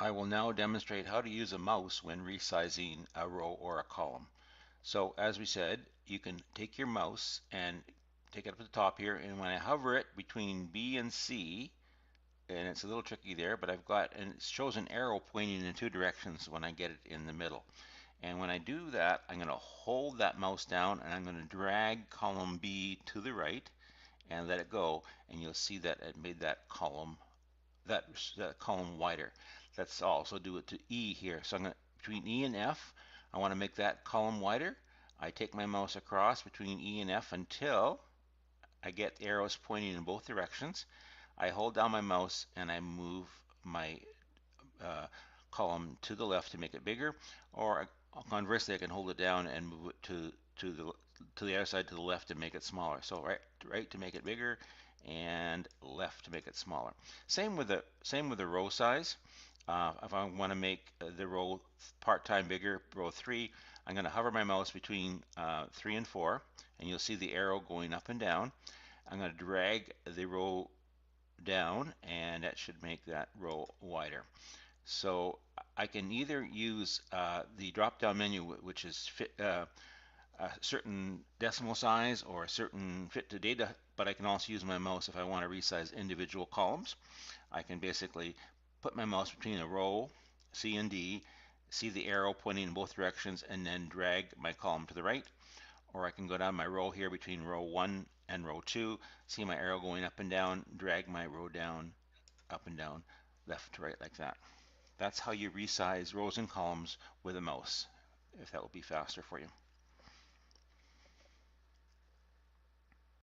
I will now demonstrate how to use a mouse when resizing a row or a column. So as we said, you can take your mouse and take it up to the top here, and when I hover it between B and C, and it's a little tricky there, but and it shows an arrow pointing in two directions when I get it in the middle. And when I do that, I'm going to hold that mouse down and I'm going to drag column B to the right and let it go, and you'll see that it made that column wider. Let's also do it to E here. So I'm going to, between E and F, I want to make that column wider. I take my mouse across between E and F until I get arrows pointing in both directions. I hold down my mouse and I move my uh, column to the left to make it bigger, or conversely, I can hold it down and move it to the other side to the left to make it smaller. So right to make it bigger, and left to make it smaller. Same with the row size. If I want to make the row part-time bigger, row 3, I'm going to hover my mouse between 3 and 4, and you'll see the arrow going up and down. I'm going to drag the row down, and that should make that row wider. So I can either use the drop-down menu, which is a certain decimal size or a certain fit to data, but I can also use my mouse if I want to resize individual columns. I can basically put my mouse between a row, C and D, see the arrow pointing in both directions, and then drag my column to the right. Or I can go down my row here between row 1 and row 2, see my arrow going up and down, drag my row down, up and down, left to right like that. That's how you resize rows and columns with a mouse, if that will be faster for you.